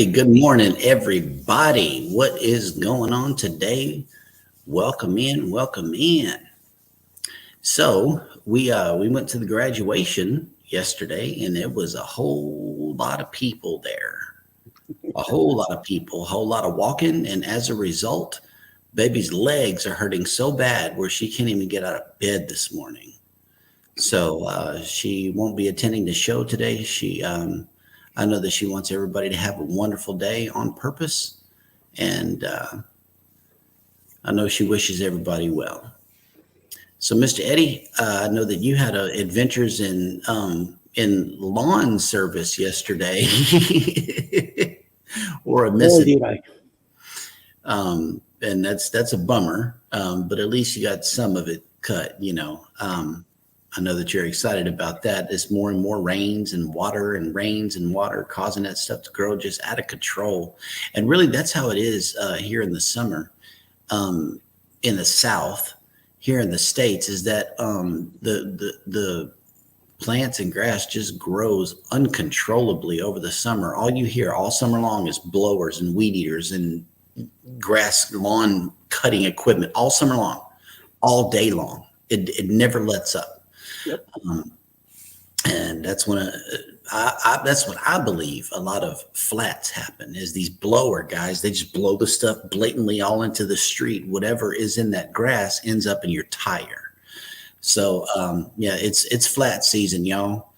Hey, good morning, everybody. What is going on today? Welcome in, welcome in. So we went to the graduation yesterday, and it was a whole lot of people there. A whole lot of people, a whole lot of walking, and as a result, baby's legs are hurting so bad where she can't even get out of bed this morning. So she won't be attending the show today. I know that she wants everybody to have a wonderful day on purpose, and I know she wishes everybody well. So, Mr. Eddie, I know that you had adventures in lawn service yesterday, or a Boy, missing, did I. and that's a bummer. But at least you got some of it cut. I know that you're excited about that. It's more and more rains and water causing that stuff to grow just out of control. And really, that's how it is here in the summer, in the South, here in the States, is that the plants and grass just grows uncontrollably over the summer. All you hear all summer long is blowers and weed eaters and grass lawn cutting equipment all summer long, all day long. It never lets up. Yep. And that's when that's what I believe a lot of flats happen is these blower guys. They just blow the stuff blatantly all into the street. Whatever is in that grass ends up in your tire. So yeah, it's flat season, y'all.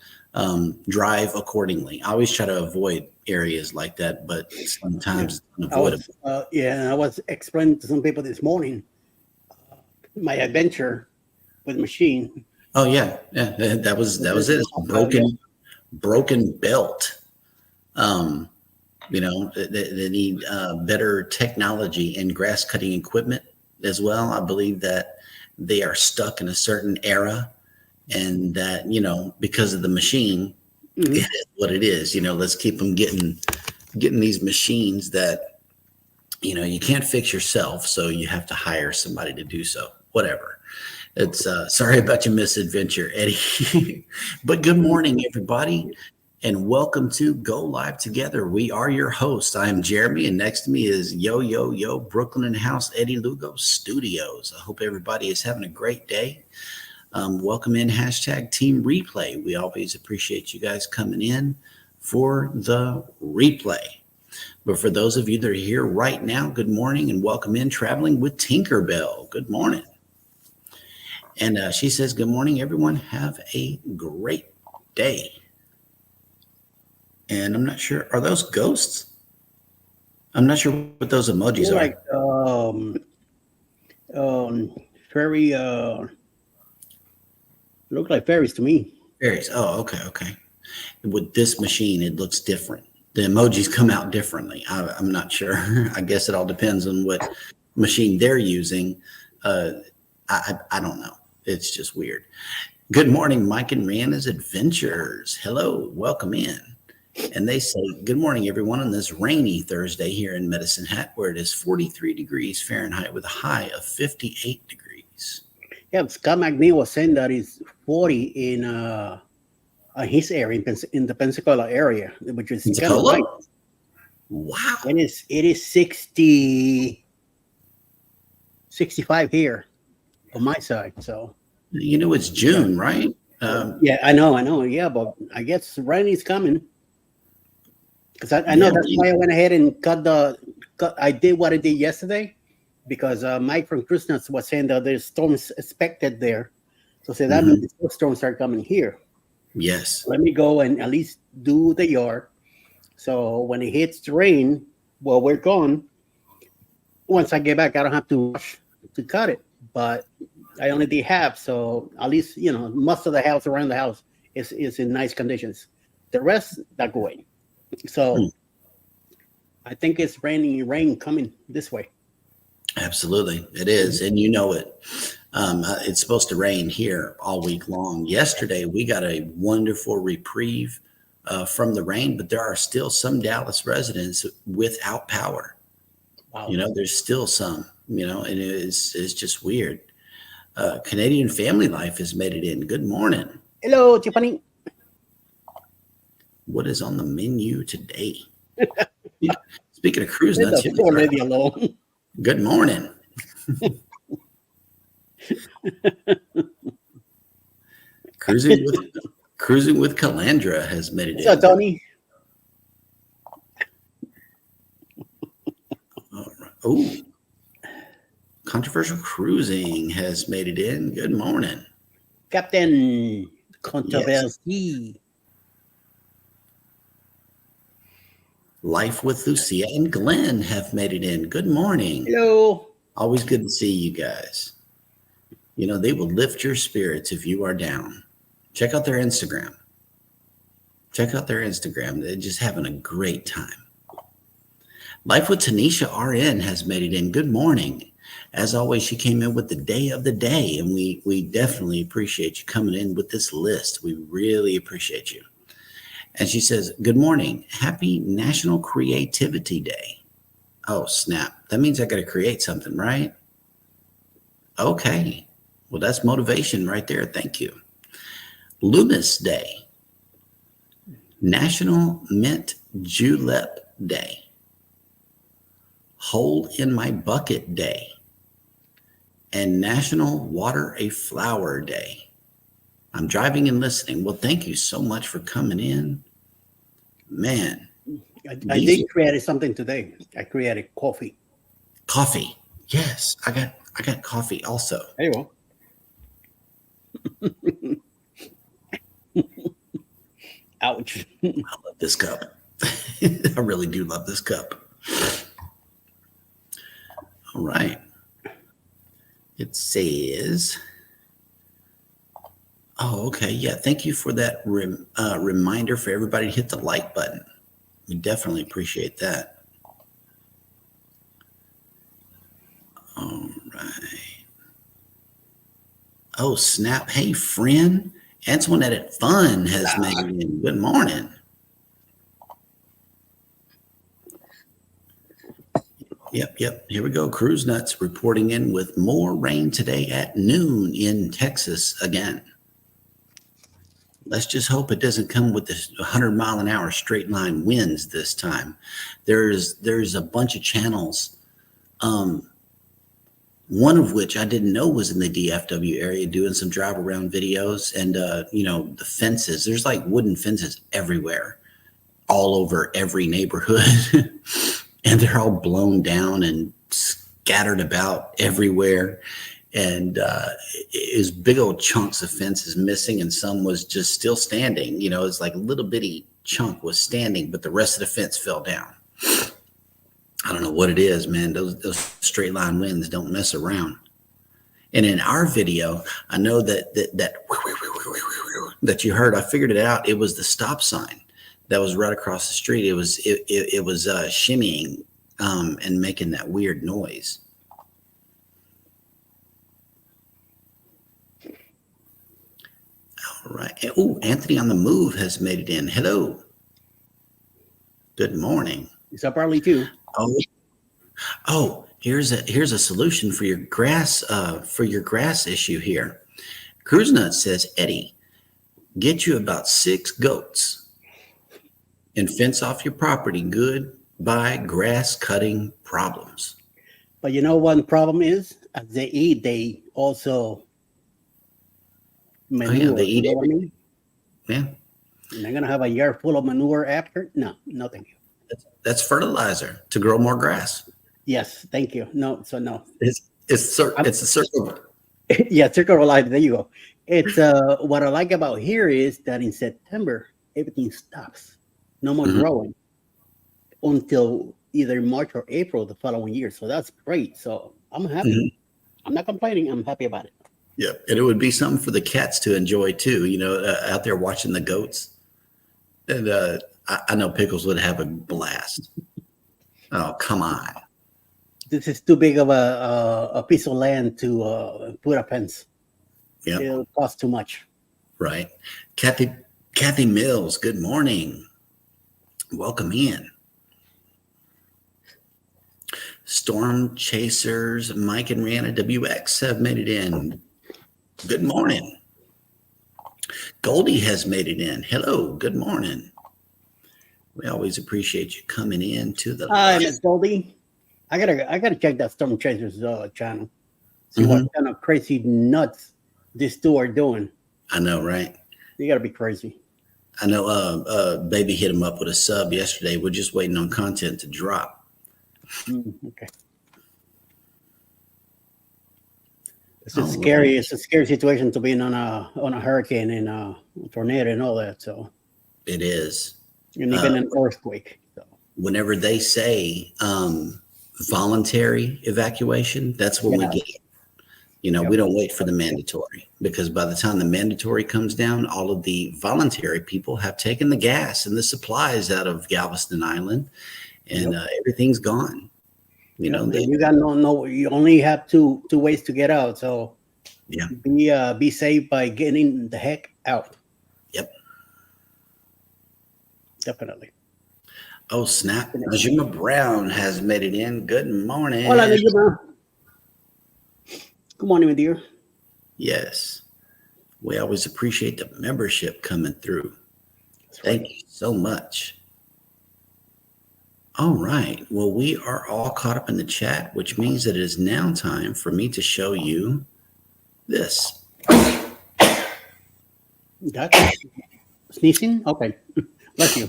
Drive accordingly. I always try to avoid areas like that, but sometimes it's unavoidable. I was explaining to some people this morning my adventure with machine. Oh yeah, that was it. It's a broken belt. They need better technology in grass cutting equipment as well. I believe that they are stuck in a certain era, and that because of the machine, it is what it is. Let's keep them getting these machines that you can't fix yourself, so you have to hire somebody to do so. Whatever. It's sorry about your misadventure, Eddie. But good morning, everybody, and welcome to Go Live Together. We are your hosts. I am Jeremy, and next to me is Yo Brooklyn and House Eddie Lugo Studios. I hope everybody is having a great day. Welcome in #Team Replay. We always appreciate you guys coming in for the replay. But for those of you that are here right now, good morning and welcome in Traveling with Tinkerbell. Good morning. And she says, good morning, everyone. Have a great day. And I'm not sure, are those ghosts? I'm not sure what those emojis are. Like fairy, look like fairies to me. Fairies. Oh, okay. With this machine, it looks different. The emojis come out differently. I'm not sure. I guess it all depends on what machine they're using. I don't know. It's just weird. Good morning, Mike and Rihanna's Adventures. Hello, welcome in. And they say, good morning, everyone, on this rainy Thursday here in Medicine Hat, where it is 43 degrees Fahrenheit with a high of 58 degrees. Yeah, Scott McNeil was saying that it's 40 in his area, in the Pensacola area, which is kind of light. Wow. And it is 65 here on my side. So it's June, right? Yeah, I know. Yeah, but I guess rain is coming. Because I know that's why I went ahead and I did what I did yesterday, because Mike from Cruise Nuts was saying that there's storms expected there. So that means the storms are coming here. Yes. Let me go and at least do the yard. So when it hits the rain, well, we're gone. Once I get back, I don't have to rush to cut it. But I only did half, so at least most of the house around the house is in nice conditions. The rest not going. So I think it's rain coming this way. Absolutely, it is, and you know it. It's supposed to rain here all week long. Yesterday, we got a wonderful reprieve from the rain, but there are still some Dallas residents without power. Wow. There's still some. And it's just weird. Canadian Family Life has made it in. Good morning. Hello, Tiffany. What is on the menu today? Speaking of cruise Let nuts, the poor lady alone. good morning. Cruising with Calandra has made it What's up, in. Tony? All right. Oh, controversial cruising has made it in. Good morning. Captain Yes. Controversy. Life with Lucia and Glenn have made it in. Good morning. Hello. Always good to see you guys. You know, they will lift your spirits if you are down. Check out their Instagram. They're just having a great time. Life with Tanisha RN has made it in. Good morning. As always, she came in with the day of the day, and we definitely appreciate you coming in with this list. We really appreciate you. And she says, good morning. Happy National Creativity Day. Oh, snap. That means I got to create something, right? Okay. Well, that's motivation right there. Thank you. Loomis Day. National Mint Julep Day. Hole in My Bucket Day. And National Water a Flower Day. I'm driving and listening. Well, thank you so much for coming in. Man. I did create something today. I created coffee. Coffee. Yes, I got coffee also. There you go. Ouch. I love this cup. I really do love this cup. All right. It says, oh, okay. Yeah. Thank you for that reminder for everybody to hit the like button. We definitely appreciate that. All right. Oh, snap. Hey, friend. Antoinette Fun has made it in. Good morning. Yep. Here we go. Cruise Nuts reporting in with more rain today at noon in Texas again. Let's just hope it doesn't come with this 100-mile-an-hour straight line winds this time. There's a bunch of channels, one of which I didn't know was in the DFW area doing some drive around videos, and the fences. There's like wooden fences everywhere, all over every neighborhood. And they're all blown down and scattered about everywhere. And it was big old chunks of fences missing, and some was just still standing. You know, it's like a little bitty chunk was standing, but the rest of the fence fell down. I don't know what it is, man. Those straight line winds don't mess around. And in our video, I know that you heard, I figured it out. It was the stop sign that was right across the street. It was shimmying and making that weird noise. All right. Oh, Anthony on the Move has made it in. Hello. Good morning. It's up early too. Oh, here's a solution for your grass issue here. Cruise Nut says, Eddie, get you about 6 goats and fence off your property. Goodbye grass cutting problems. But you know what the problem is? As they eat, they also manure. Oh, yeah, they eat what I mean? Yeah. And they're gonna have a yard full of manure after? No, thank you. That's fertilizer to grow more grass. Yes, thank you. No. It's a circle. Yeah, circle of life. There you go. It's what I like about here is that in September everything stops. No more growing until either March or April the following year. So that's great. So I'm happy. I'm not complaining. I'm happy about it. Yeah, and it would be something for the cats to enjoy too. You know, out there watching the goats. And I know Pickles would have a blast. Oh, come on. This is too big of a piece of land to put a fence. Yeah, it'll cost too much. Right. Kathy Mills, good morning. Welcome in. Storm Chasers, Mike and Rihanna WX have made it in. Good morning. Goldie has made it in. Hello, good morning. We always appreciate you coming in to the Hi, live. Miss Goldie. I gotta check that Storm Chasers channel. See what Mhm. kind of crazy nuts these two are doing. I know, right? You gotta be crazy. I know. Baby hit him up with a sub yesterday. We're just waiting on content to drop. Okay. It's a All scary. right. It's a scary situation to be in on a hurricane and a tornado and all that. So, It is. and Uh, even an earthquake. So, Whenever they say voluntary evacuation, that's when we yeah. get it. You know, we Yep. don't wait for the mandatory because by the time the mandatory comes down, all of the voluntary people have taken the gas and the supplies out of Galveston Island, and Yep. everything's gone. You Yep. know, And you got no. You only have two ways to get out. So yeah, be safe by getting the heck out. yep. Definitely. Oh snap! Definitely. Najima Brown has made it in. Good Hola, morning. Nijima. Good morning, my dear. Yes, we always appreciate the membership coming through. That's Thank right. you so much. All right. Well, we are all caught up in the chat, which means that it is now time for me to show you this. Gotcha. Sneezing? Okay. Bless you.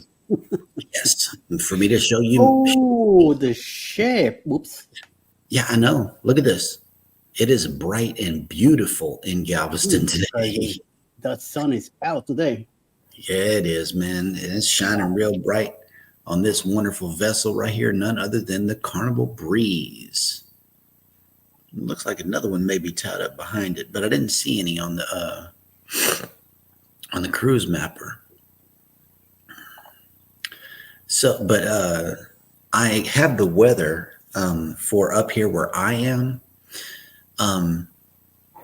Yes, for me to show you. Oh, the ship. Whoops. Yeah, I know. Look at this. It is bright and beautiful in Galveston today. Crazy. The sun is out today. Yeah, it is, man. And it's shining real bright on this wonderful vessel right here, none other than the Carnival Breeze. Looks like another one may be tied up behind it, but I didn't see any on the cruise mapper. So, but I have the weather for up here where I am.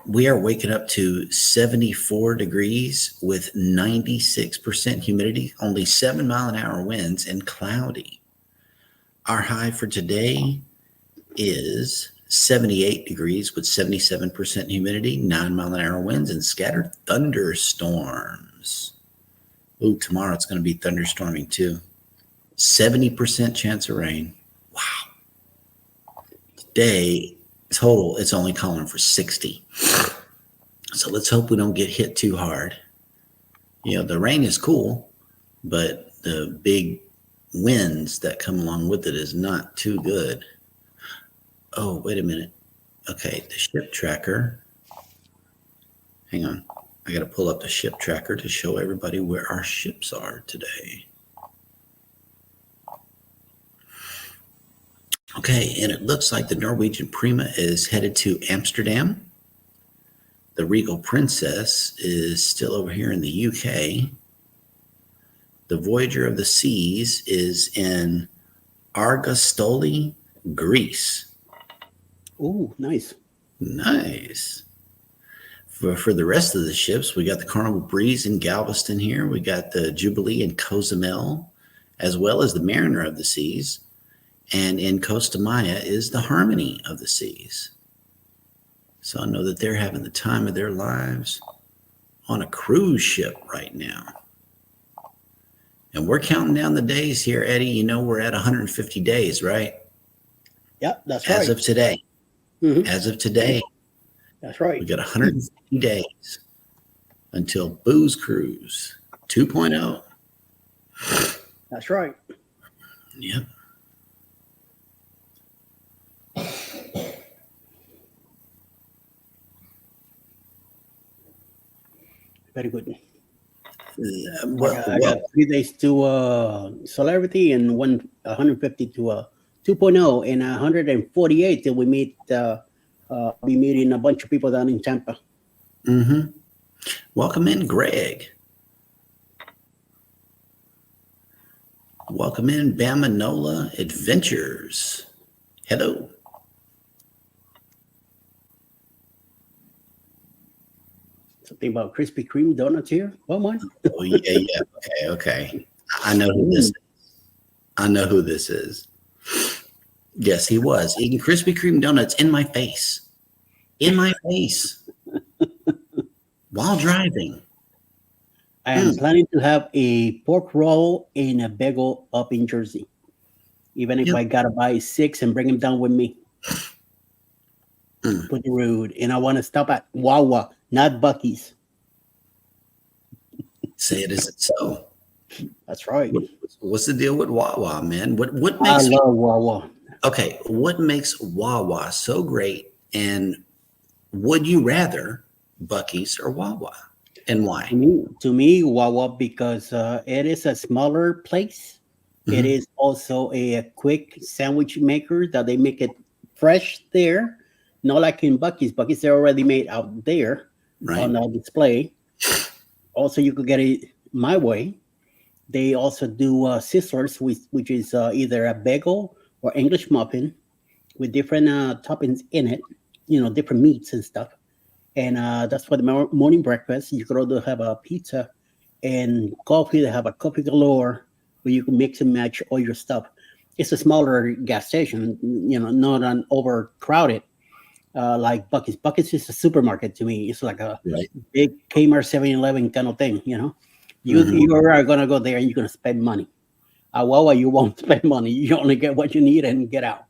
We are waking up to 74 degrees with 96% humidity, only 7-mile-an-hour winds, and cloudy. Our high for today is 78 degrees with 77% humidity, 9-mile-an-hour winds, and scattered thunderstorms. Ooh, tomorrow it's going to be thunderstorming too. 70% chance of rain. Wow. Today, total, it's only calling for 60. So let's hope we don't get hit too hard. You know, the rain is cool, but the big winds that come along with it is not too good. Oh, wait a minute. Okay, the ship tracker. Hang on. I got to pull up the ship tracker to show everybody where our ships are today. Okay, and it looks like the Norwegian Prima is headed to Amsterdam. The Regal Princess is still over here in the UK. The Voyager of the Seas is in Argostoli, Greece. Oh, nice. Nice. For the rest of the ships, we got the Carnival Breeze in Galveston here. We got the Jubilee in Cozumel, as well as the Mariner of the Seas. And in Costa Maya is the Harmony of the Seas. So I know that they're having the time of their lives on a cruise ship right now. And we're counting down the days here, Eddie. You know, we're at 150 days, right? Yep, that's As right. of today. Mhm. As of today, That's right. we got 150 days until Booze Cruise 2.0. That's right. Yep. Very good. Well, I got 3 days to celebrity and 150 to 2.0 and 148 till we meet. Be meeting a bunch of people down in Tampa. mm-hmm. Welcome in, Greg. Welcome in, Bamanola Adventures. Hello. Something about Krispy Kreme donuts here. Come on. Oh, yeah. Okay. I know who this is. I know who this is. Yes, he was eating Krispy Kreme donuts in my face. In my face. While driving. I am Mm, planning to have a pork roll and a bagel up in Jersey, even if yep. I gotta buy six and bring them down with me. Mm. Pretty rude. And I want to stop at Wawa, not Bucky's. Say it isn't so. That's right. What's the deal with Wawa, man? What I makes love Wawa. okay? What makes Wawa so great? And would you rather Bucky's or Wawa, and why? To me, Wawa, because it is a smaller place. It Hmm. is also a quick sandwich maker that they make it fresh there. Not like in Bucky's. Bucky's they're already made out there on Right. the display. Also, you could get it my way. They also do sizzlers, which is either a bagel or English muffin with different toppings in it, different meats and stuff. And that's for the morning breakfast. You could also have a pizza and coffee. They have a coffee galore where you can mix and match all your stuff. It's a smaller gas station, not an overcrowded like Bucky's. Bucky's is a supermarket to me. It's like a Right. big Kmart 7-Eleven kind of thing, Hmm. You are gonna go there and you're gonna spend money. Well, you won't spend money. You only get what you need and get out.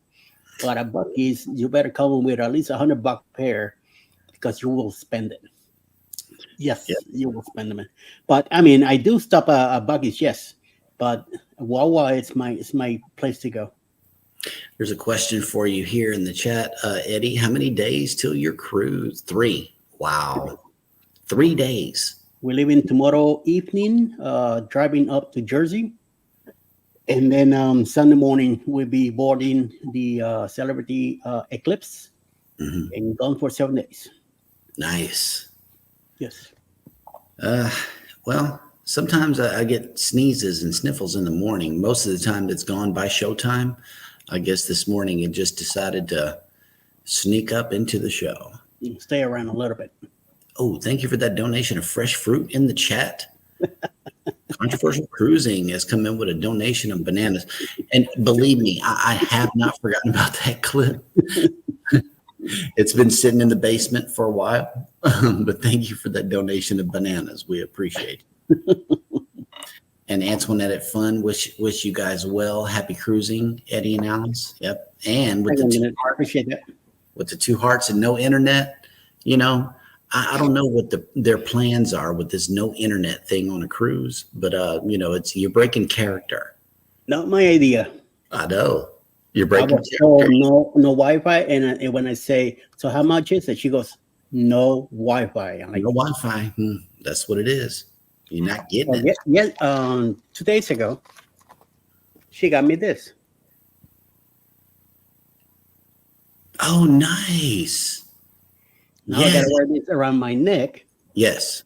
But at Bucky's, you better come with at least $100 pair because you will spend it. Yeah. Yes, you will spend them. But I mean, I do stop at Bucky's, yes. But Wawa, it's my place to go. There's a question for you here in the chat, Eddie. How many days till your cruise? 3. Wow, 3 days. We leave in tomorrow evening, driving up to Jersey, and then Sunday morning we'll be boarding the Celebrity Eclipse Hmm. and gone for 7 days. Nice. Yes. Uh, well, sometimes I get sneezes and sniffles in the morning. Most of the time, it's gone by showtime. I guess this morning it just decided to sneak up into the show. Stay around a little bit. Oh, thank you for that donation of fresh fruit in the chat. Controversial Cruising has come in with a donation of bananas. And believe me, I have not forgotten about that clip. It's been sitting in the basement for a while. But thank you for that donation of bananas. We appreciate it. And Antoinette at Fun, wish you guys well. Happy cruising, Eddie and Alice. Yep. And Hang on a minute. Appreciate that. with the 2 hearts and no internet, you know, I don't know what their plans are with this no internet thing on a cruise, but it's you're breaking character. Not my idea. I know you're I breaking was told character. no Wi-Fi, and when I say, so how much is it? She goes, no Wi-Fi. I'm like, No Wi-Fi. That's what it is. You're not getting well, it. yeah, 2 days ago, she got me this. Oh, nice. Now I Yeah. gotta wear this around my neck. Yes.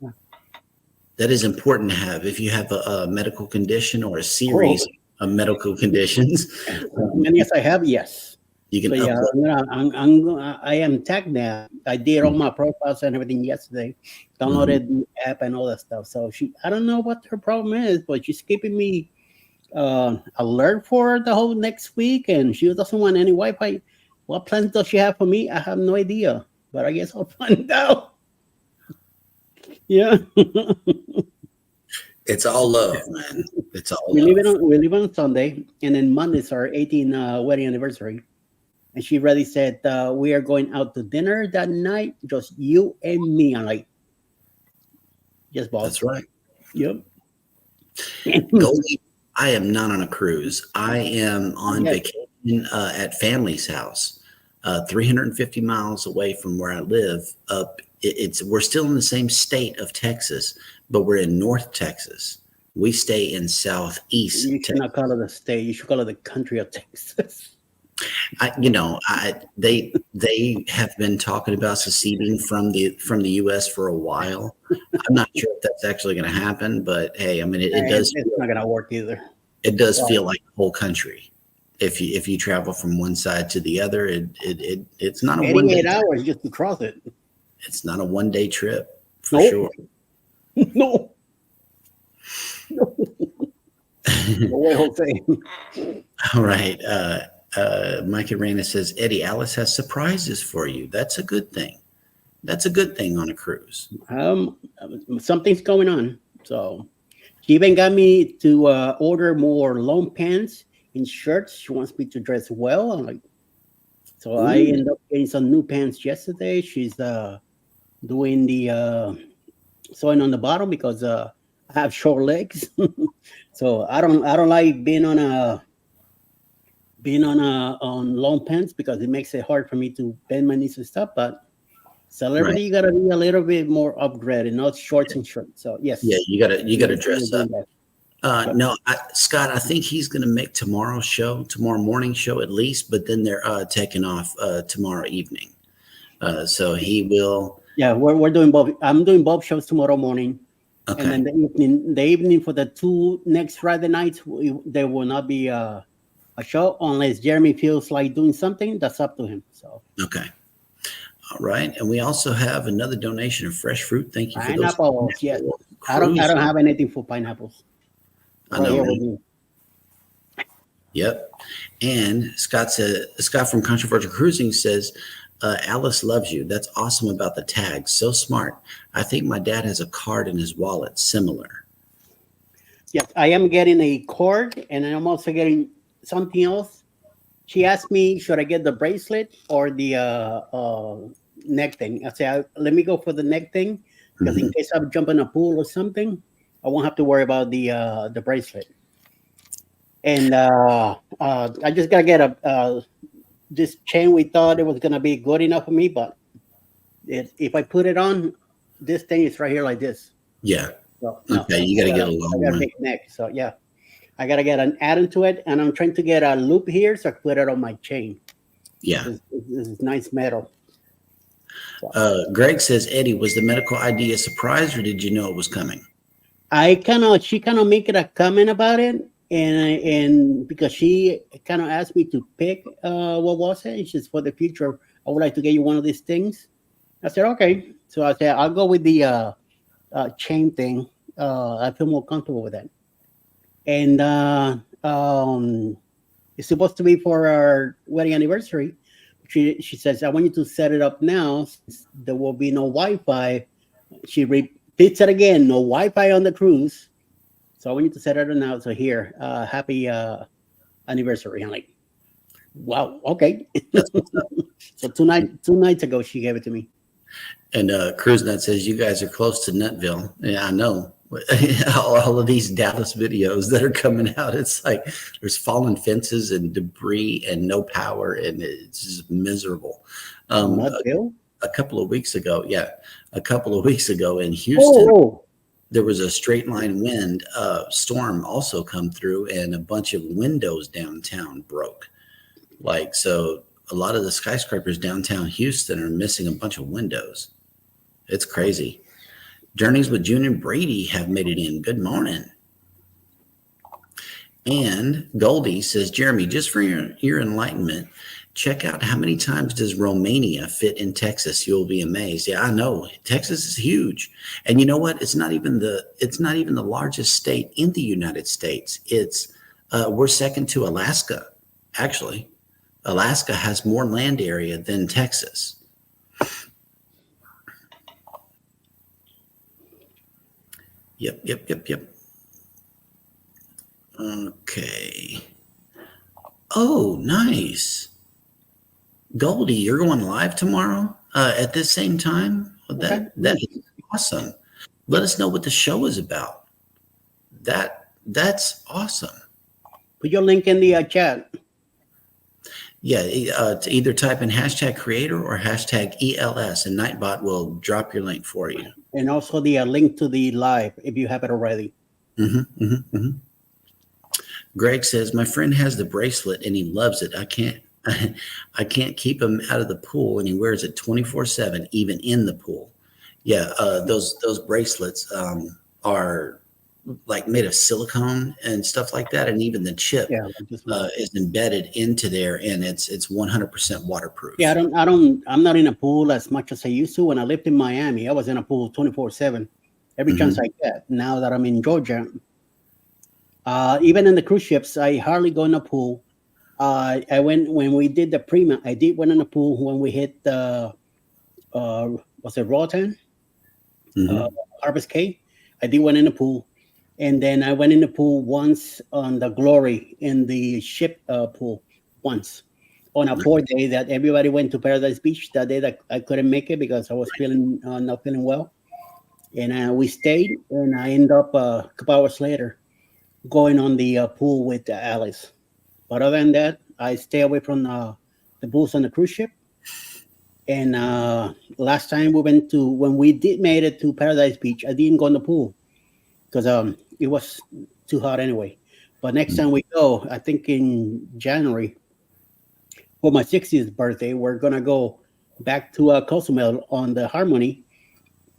That is important to have if you have a medical condition or a Oh, series of medical conditions. as many as I have, yes. You can So yeah, upload. I am tagged now. I did all my profiles and everything yesterday. Mhm. Downloaded the app and all that stuff. So I don't know what her problem is, but she's keeping me alert for the whole next week, and she doesn't want any Wi-Fi. What plans does she have for me? I have no idea, but I guess I'll find out. Yeah, It's all love, man. It's all we leave it love. on we leave on Sunday, and then Monday's our 18th wedding anniversary. And she already said we are going out to dinner that night, just you and me. I'm like, yes, That's boss. right. Yep. Goldie, I am not on a cruise. I am on Yes. vacation at family's house, 350 miles away from where I live. We're still in the same state of Texas, but we're in North Texas. We stay in Southeast You should Texas. not call it a state. You should call it the country of Texas. They have been talking about seceding from the U.S. for a while. I'm not sure if that's actually going to happen, but hey, I mean, it does It's not gonna work either. it does Right. feel like the whole country. If you travel from one side to the other, it's not a 88 hours just to cross it. it's not a 1 day trip for Nope. sure. No. No way, Jose. All right. Mike Arena says, Eddie, Alice has surprises for you. That's a good thing. That's a good thing on a cruise. Something's going on. So she even got me to order more long pants and shirts. She wants me to dress well. I'm like, so I Ooh, ended up getting some new pants yesterday. She's doing the sewing on the bottom because I have short legs. So I don't like being on long pants because it makes it hard for me to bend my knees and stuff. But right. celebrity, you gotta be a little bit more upgraded, not shorts and shirts. So Yeah, yes, you gotta we're dress up. doing that. Yep. No, Scott, I think he's going to make tomorrow morning show at least, but then they're taking off tomorrow evening. So he will. Yeah, we're doing both. I'm doing both shows tomorrow morning, and Okay, then the evening for the two next Friday nights, there will not be a show unless Jeremy feels like doing something. That's up to him. So okay, all right. And we also have another donation of fresh fruit. Thank you for those pineapples, yes. pineapple I cruise. don't have anything for pineapples I right know, here with right? me. Yep. And Scott from Controversial Cruising says, Alice loves you. That's awesome about the tags. So smart. I think my dad has a card in his wallet similar. Yes, I am getting a cord, and I'm also getting something else. She asked me, should I get the bracelet or the neck thing? I said, let me go for the neck thing because in Mhm. case I jump in a pool or something, I won't have to worry about the bracelet. And I just gotta get a this chain. We thought it was gonna be good enough for me, but if I put it on, this thing is right here like this. Yeah. So no, Okay. You got to get a I long got a one. big neck. So yeah, I gotta get an add into it, and I'm trying to get a loop here so I put it on my chain because Yeah. this is nice metal. So Greg says, Eddie, was the medical ID a surprise or did you know it was coming? she kind of make it a comment about it, and because she kind of asked me to pick what was it, it's just for the future. I would like to get you one of these things. I said okay, so I said I'll go with the chain thing. I feel more comfortable with that, and it's supposed to be for our wedding anniversary. She says I want you to set it up now since there will be no Wi-Fi. She repeats it again, no Wi-Fi on the cruise. So I want you to set it up now. So here, happy anniversary. I'm like, wow, okay. That's what's up. So two nights ago, she gave it to me. And Cruise Nut says, you guys are close to Nutville. Yeah, I know. All of these Dallas videos that are coming out, it's like there's fallen fences and debris and no power, and it's just miserable. Um, Not Bill. a couple of weeks ago, yeah, a couple of weeks ago in Oh, Houston, oh, there was a straight line wind storm also come through, and a bunch of windows downtown broke. Like, so a lot of the skyscrapers downtown Houston are missing a bunch of windows. It's crazy. Journeys with June and Brady have made it in. Good morning. And Goldie says, Jeremy, just for your enlightenment, check out how many times does Romania fit in Texas. You'll be amazed. Yeah, I know. Texas is huge. And you know what? It's not even the largest state in the United States. It's we're second to Alaska, actually. Alaska has more land area than Texas. Yep, yep, yep, yep. Okay. Oh, nice. Goldie, you're going live tomorrow at this same time? Well, okay. that is awesome. Let us know what the show is about. That's awesome. Put your link in the chat, Yeah, to either type in hashtag creator or hashtag ELS, and Nightbot will drop your link for you. and also the link to the live if you have it already. Greg says, my friend has the bracelet and he loves it. I can't keep him out of the pool, and he wears it 24/7, even in the pool. Yeah, those bracelets are like made of silicone and stuff like that, and even the chip Yeah, just metal. is embedded into there, and it's 100% Yeah, waterproof. I'm not in a pool as much as I used to. When I lived in Miami, I was in a pool 24/7, every chance Hmm. I get. Now that I'm in Georgia, even in the cruise ships, I hardly go in a pool. I went when we did the Prima. I did went in a pool when we hit the was it Roatan, uh, Hmm. Harvest Caye. I did went in the pool, and then I went in the pool once on the Glory in the ship pool once on a poor day that everybody went to Paradise Beach. That day that I couldn't make it because I was feeling not feeling well, and we stayed, and I ended up a couple hours later going on the pool with Alice. But other than that, I stay away from the pools on the cruise ship. And last time we went to when we did made it to Paradise Beach, I didn't go in the pool because it was too hot anyway. But next time we go, I think in January for my 60th birthday, we're gonna go back to Cozumel on the Harmony,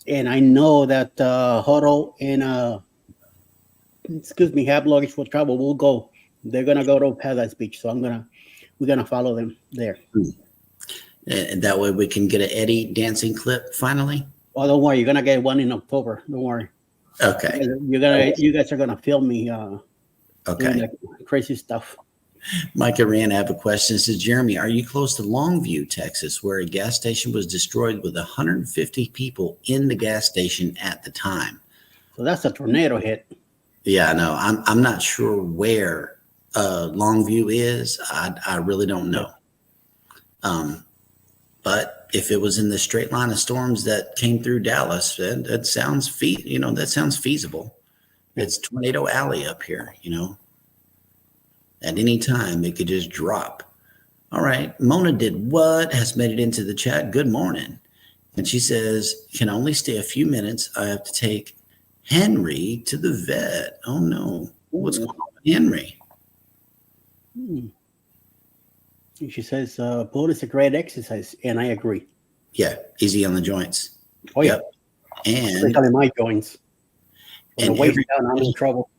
and I know that Huddle and excuse me, Have Luggage for Travel will go. They're gonna go to Paradise Beach, so we're gonna follow them there. And that way we can get an Eddie dancing clip finally. Oh, don't worry, you're gonna get one in October. Don't worry. Okay. You guys are gonna film me doing Okay. that crazy stuff. Mike and Rand have a question. It says, Jeremy, are you close to Longview, Texas, where a gas station was destroyed with 150 people in the gas station at the time? So that's a tornado hit. Yeah, no, I'm not sure where Longview is. I really don't know. But if it was in the straight line of storms that came through Dallas, that sounds that sounds feasible. It's Tornado Alley up here, At any time, it could just drop. All right. Mona did what? Has made it into the chat. Good morning. And she says, can only stay a few minutes. I have to take Henry to the vet. Oh, no. What's going on with Henry? She says, pool is a great exercise, and I agree. Yeah. Easy on the joints. Oh, yeah. And especially my joints. When the weight's down, I'm in trouble.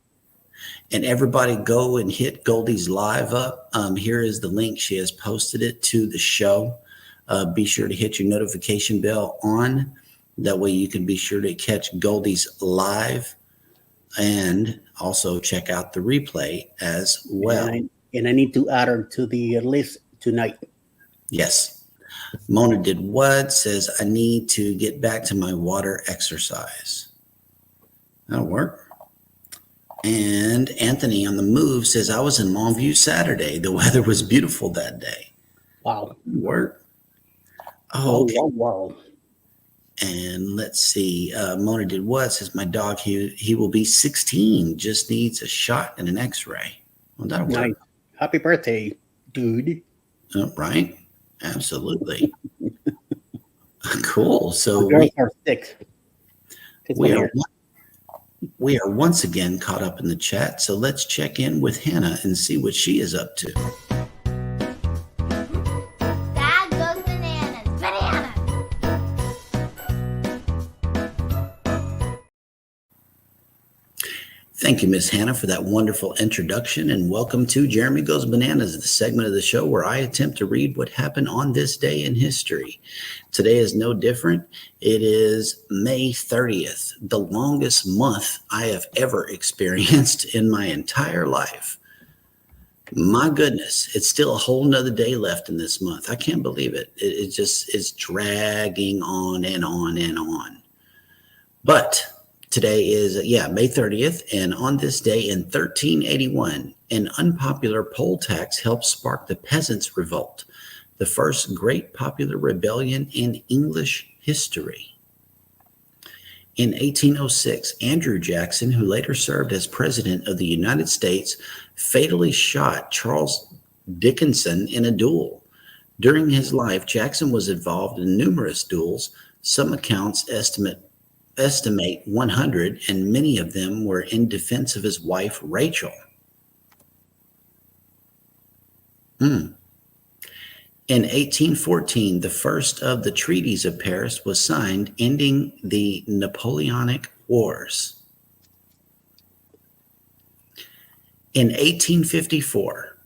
And everybody go and hit Goldie's live up. Here is the link. She has posted it to the show. Be sure to hit your notification bell on. That way you can be sure to catch Goldie's live and also check out the replay as well. And I need to add her to the list tonight. Yes. Mona did what? Says, I need to get back to my water exercise. That'll work. And Anthony on the move says, I was in Longview Saturday. The weather was beautiful that day. Wow. Work. Oh, okay. Wow. And let's see. Mona did what? Says, my dog, he will be 16. Just needs a shot and an x-ray. Well, that'll work. Nice. Happy birthday, dude. Right. Absolutely. Cool. So girls are sick. We are once again caught up in the chat. So let's check in with Hannah and see what she is up to. Dad goes bananas. Bananas. Thank you, Miss Hannah, for that wonderful introduction, and welcome to Jeremy Goes Bananas, the segment of the show where I attempt to read what happened on this day in history. Today is no different. It is May 30th, the longest month I have ever experienced in my entire life. My goodness, it's still a whole nother day left in this month. I can't believe it. It's dragging on and on and on. But today is, May 30th, and on this day in 1381, an unpopular poll tax helped spark the Peasants' Revolt, the first great popular rebellion in English history. In 1806, Andrew Jackson, who later served as President of the United States, fatally shot Charles Dickinson in a duel. During his life, Jackson was involved in numerous duels. Some accounts estimate 100, and many of them were in defense of his wife, Rachel. In 1814, the first of the treaties of Paris was signed, ending the Napoleonic Wars. In 1854,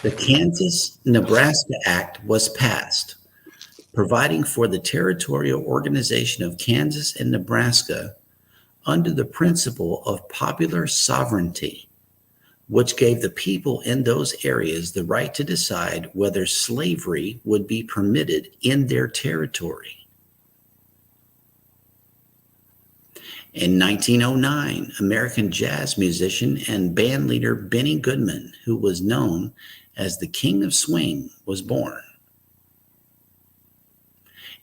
the Kansas-Nebraska Act was passed, providing for the territorial organization of Kansas and Nebraska under the principle of popular sovereignty, which gave the people in those areas the right to decide whether slavery would be permitted in their territory. In 1909, American jazz musician and band leader Benny Goodman, who was known as the King of Swing, was born.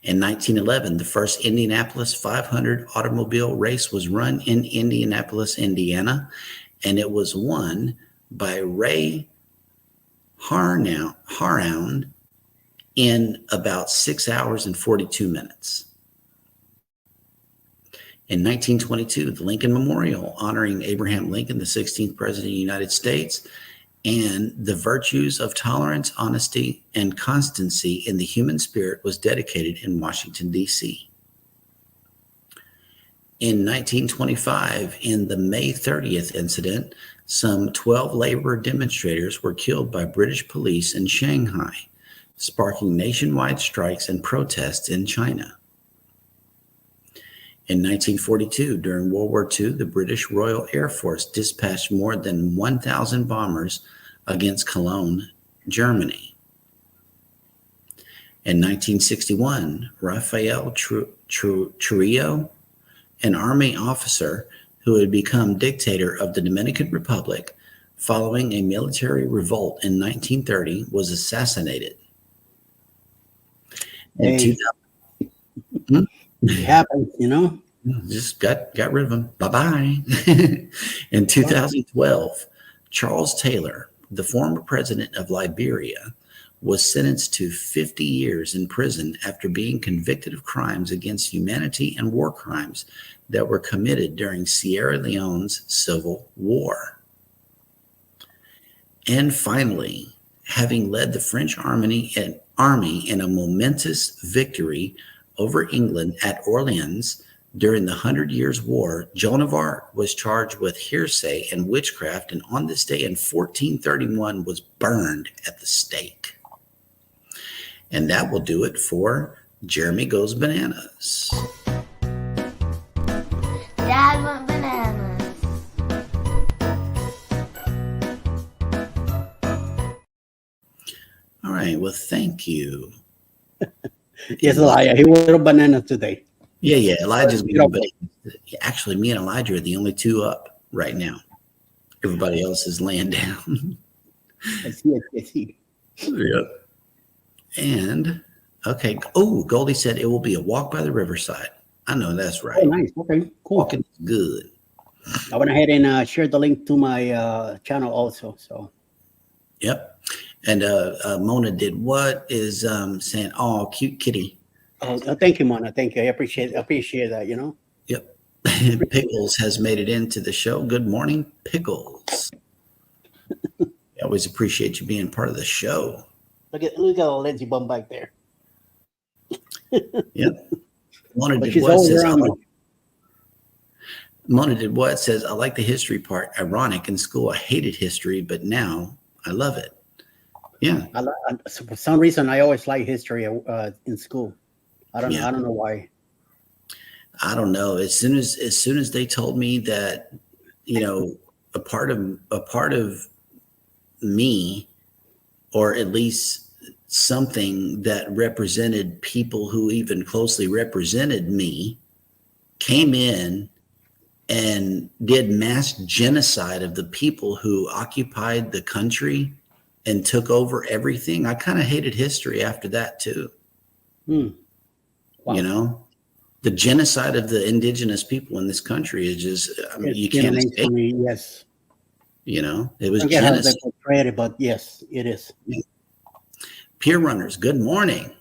In 1911, the first Indianapolis 500 automobile race was run in Indianapolis, Indiana, and it was won by Ray Harround in about 6 hours and 42 minutes. In 1922, the Lincoln Memorial honoring Abraham Lincoln, the 16th President of the United States, and the virtues of tolerance, honesty, and constancy in the human spirit was dedicated in Washington, D.C. In 1925, in the May 30th incident, some 12 labor demonstrators were killed by British police in Shanghai, sparking nationwide strikes and protests in China. In 1942, during World War II, the British Royal Air Force dispatched more than 1,000 bombers against Cologne, Germany. In 1961, Rafael Trujillo, an army officer who had become dictator of the Dominican Republic following a military revolt in 1930, was assassinated. In 2000, it happens, just got rid of him. Bye-bye. In 2012, Charles Taylor, the former president of Liberia, was sentenced to 50 years in prison after being convicted of crimes against humanity and war crimes that were committed during Sierra Leone's civil war. And finally, having led the French army in a momentous victory over England at Orleans during the 100 Years' War, Joan of Arc was charged with heresy and witchcraft, and on this day in 1431 was burned at the stake. And that will do it for Jeremy Goes Bananas. Dad went bananas. All right. Well, thank you. Yes, Elijah. He was a banana today. Yeah. Elijah's going to actually, me and Elijah are the only two up right now. Everybody else is laying down. I see. Yep. And, okay. Oh, Goldie said it will be a walk by the riverside. I know that's right. Oh, nice. Okay, cool. Walking is good. I went ahead and shared the link to my channel also. So. Yep. And Mona did what is saying, oh, cute kitty. Oh, thank you, Mona. Thank you. I appreciate that, Yep. Pickles has made it into the show. Good morning, Pickles. I always appreciate you being part of the show. Look at the Lindsay bum back there. Yep. Mona But did she's what always says, around me. Mona did what says, I like the history part. Ironic, in school I hated history, but now I love it. Yeah. For some reason, I always like history in school. I don't know why. I don't know. As soon as they told me that, a part of me, or at least something that represented people who even closely represented me, came in and did mass genocide of the people who occupied the country and took over everything, I kind of hated history after that too. Wow. The genocide of the indigenous people in this country is just, you can't escape. Yes. It was genocide. How they portrayed it, but yes, it is. Peer runners, good morning.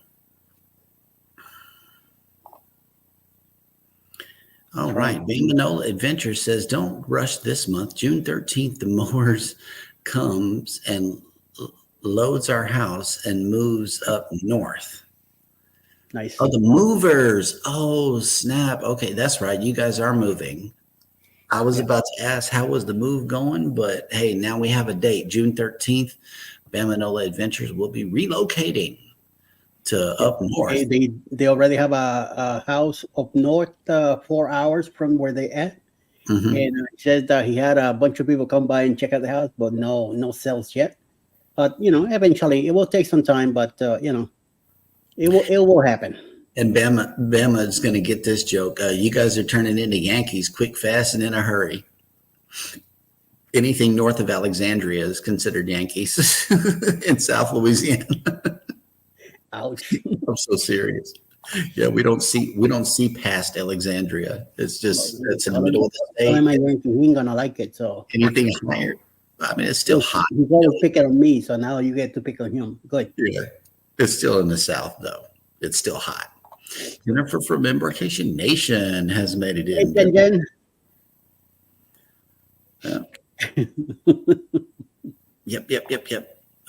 All right. Being Manola Adventures says, don't rush this month. June 13th, the mowers comes and loads our house and moves up north. Nice. Oh, the movers. Oh, snap. Okay, that's right. You guys are moving. I was about to ask, how was the move going? But hey, now we have a date. June 13th, Bamanola Adventures will be relocating to up north. They already have a house up north, 4 hours from where they at. Mm-hmm. And it says that he had a bunch of people come by and check out the house, but no sales yet. But eventually it will take some time, but it will happen. And Bama is going to get this joke. You guys are turning into Yankees quick, fast, and in a hurry. Anything north of Alexandria is considered Yankees in South Louisiana. Ouch. I'm so serious. Yeah, we don't see past Alexandria. It's in the middle of the Tell him state. I went to he ain't gonna like it. So Anything higher, I mean, it's still hot. he's always picking on me, so now you get to pick on him. Good. Yeah, it's still in the South though. It's still hot. Jennifer from Embarkation Nation has made it in. And then Yep.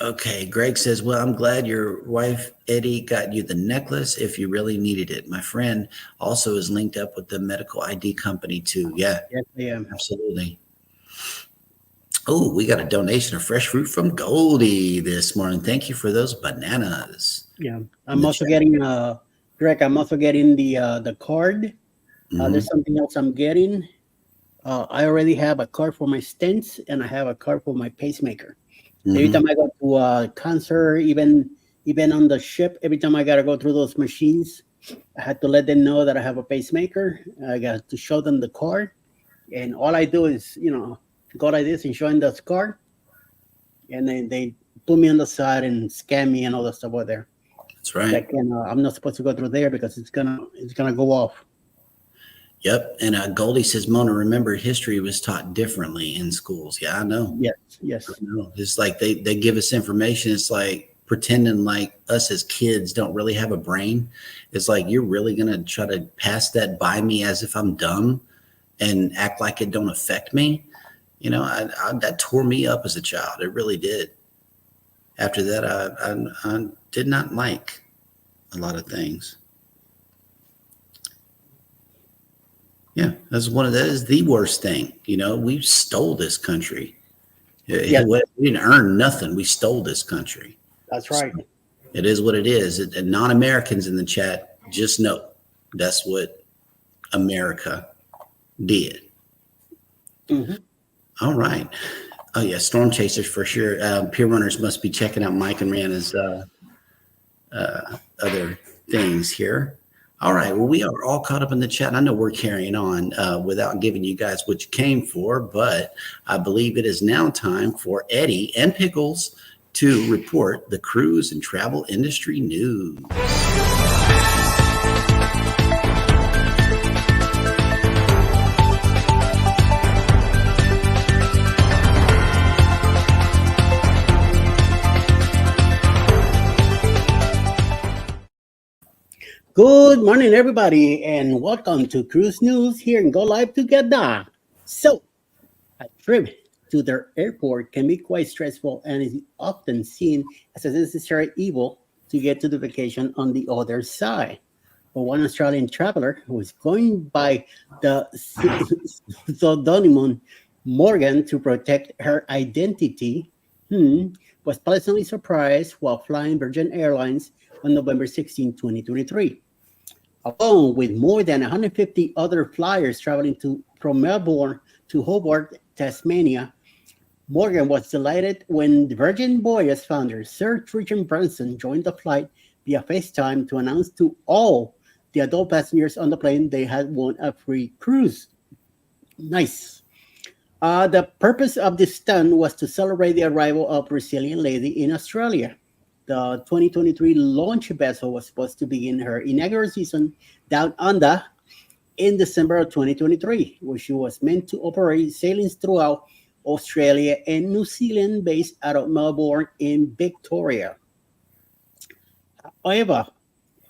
Okay, Greg says, well, I'm glad your wife, Eddie, got you the necklace if you really needed it. My friend also is linked up with the medical ID company too. Yeah, yes, I am. absolutely. Oh, we got a donation of fresh fruit from Goldie this morning. Thank you for those bananas. Yeah, I'm also getting Greg. I'm also getting the card. There's something else I'm getting. I already have a card for my stents, and I have a card for my pacemaker. Every time I go to a concert, even on the ship, every time I gotta go through those machines, I had to let them know that I have a pacemaker. I got to show them the card, and all I do is go like this and show them the card, and then they put me on the side and scan me and all that stuff over there. That's right. Like, I'm not supposed to go through there because it's gonna go off. Yep. And Goldie says, Mona, remember history was taught differently in schools. Yeah, I know. Yes. I know. It's like they give us information. It's like pretending like us as kids don't really have a brain. It's like you're really going to try to pass that by me as if I'm dumb and act like it don't affect me. That tore me up as a child. It really did. After that, I did not like a lot of things. Yeah, that is the worst thing. We stole this country. Yeah. We didn't earn nothing. We stole this country. That's right. So it is what it is. And non-Americans in the chat, just know that's what America did. Mm-hmm. All right. Oh yeah, storm chasers for sure. Peer runners must be checking out Mike and Rihanna's other things here. All right. Well, we are all caught up in the chat. I know we're carrying on without giving you guys what you came for, but I believe it is now time for Eddie and Pickles to report the cruise and travel industry news. Good morning, everybody, and welcome to Cruise News here and Go Live Together. So, a trip to their airport can be quite stressful and is often seen as a necessary evil to get to the vacation on the other side. For one Australian traveler who was going by the pseudonym Morgan to protect her identity, was pleasantly surprised while flying Virgin Airlines on November 16, 2023. Along with more than 150 other flyers traveling from Melbourne to Hobart, Tasmania, Morgan was delighted when the Virgin Voyage founder Sir Richard Branson joined the flight via FaceTime to announce to all the adult passengers on the plane they had won a free cruise. Nice. The purpose of this stunt was to celebrate the arrival of Brazilian lady in Australia. The 2023 launch vessel was supposed to begin her inaugural season down under in December of 2023, where she was meant to operate sailings throughout Australia and New Zealand based out of Melbourne in Victoria. However,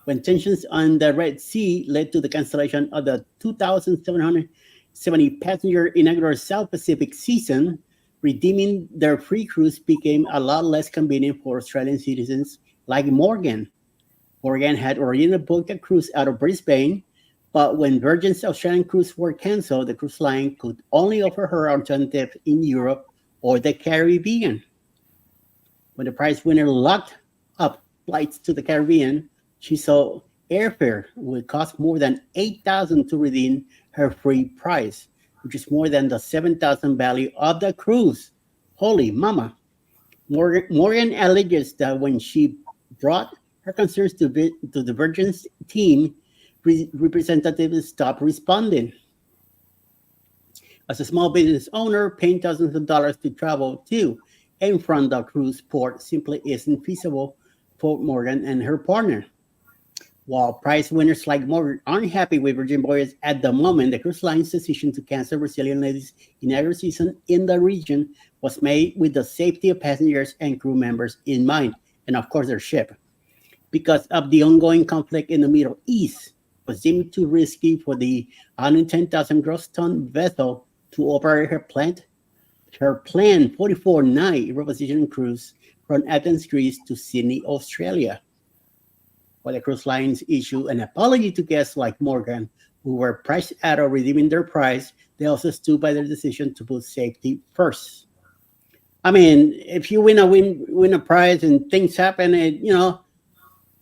when tensions on the Red Sea led to the cancellation of the 2,770 passenger inaugural South Pacific season, redeeming their free cruise became a lot less convenient for Australian citizens like Morgan. Morgan had originally booked a cruise out of Brisbane, but when Virgin's Australian cruise were canceled, the cruise line could only offer her alternative in Europe or the Caribbean. When the prize winner locked up flights to the Caribbean, she saw airfare would cost more than $8,000 to redeem her free prize, which is more than the $7,000 value of the cruise. Holy mama. Morgan alleges that when she bought Her concerns to the Virgin's team representatives stopped responding. As a small business owner, paying thousands of dollars to travel to and from the cruise port simply isn't feasible for Morgan and her partner. While prize winners like Morgan aren't happy with Virgin Voyage at the moment, the cruise line's decision to cancel Brazilian ladies' inaugural season in the region was made with the safety of passengers and crew members in mind, and of course their ship. Because of the ongoing conflict in the Middle East, it was deemed too risky for the 110,000 gross ton vessel to operate her planned 44-night repositioning cruise from Athens, Greece to Sydney, Australia. While the cruise lines issue an apology to guests like Morgan, who were priced out of redeeming their prize, they also stood by their decision to put safety first. I mean, if you win a prize and things happen,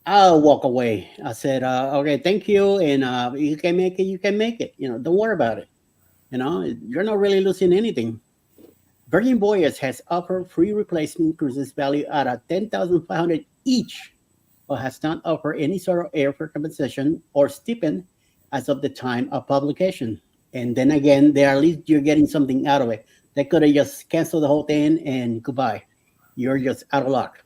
I'll walk away. I said, okay, thank you, and you can make it. You can make it. Don't worry about it. You're not really losing anything. Virgin Voyage has offered free replacement cruises valued at 10,500 each, but has not offered any sort of airfare compensation or stipend as of the time of publication. And then again, there at least you're getting something out of it. They could have just canceled the whole thing and goodbye. You're just out of luck.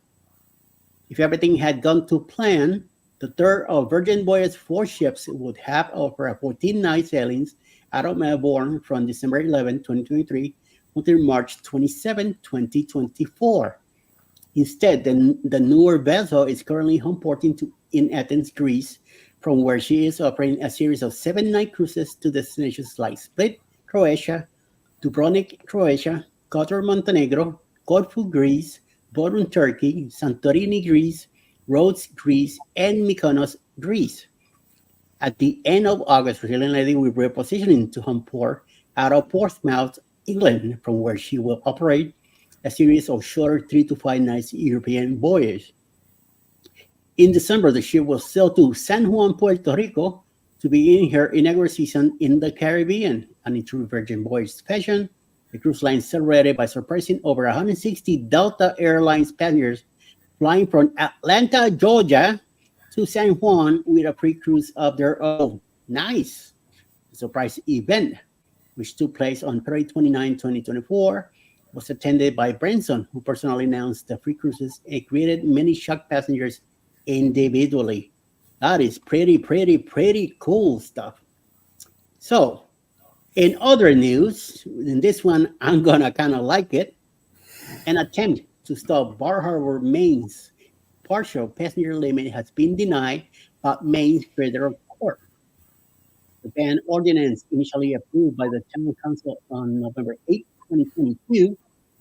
If everything had gone to plan, the third of Virgin Voyage's four ships would have offered 14-night sailings out of Melbourne from December 11, 2023 until March 27, 2024. Instead, the newer vessel is currently home porting in Athens, Greece, from where she is operating a series of 7-night cruises to destinations like Split, Croatia, Dubrovnik, Croatia, Kotor, Montenegro, Corfu, Greece, Bodrum, Turkey, Santorini, Greece, Rhodes, Greece, and Mykonos, Greece. At the end of August, Brazilian lady will be repositioning to home port out of Portsmouth, England, from where she will operate a series of shorter 3 to 5 nights European voyages. In December, the ship will sail to San Juan, Puerto Rico, to begin her inaugural season in the Caribbean. And in true Virgin Voyage fashion, the cruise line celebrated by surprising over 160 Delta Airlines passengers flying from Atlanta, Georgia to San Juan with a pre-cruise of their own. Nice! The surprise event, which took place on February 29, 2024, was attended by Branson, who personally announced the free cruises and created many shocked passengers individually. That is pretty cool stuff. So, in other news, in this one, I'm gonna kind of like it. An attempt to stop Bar Harbor, Maine's partial passenger limit has been denied by Maine's federal court. The ban ordinance, initially approved by the town council on November 8, 2022,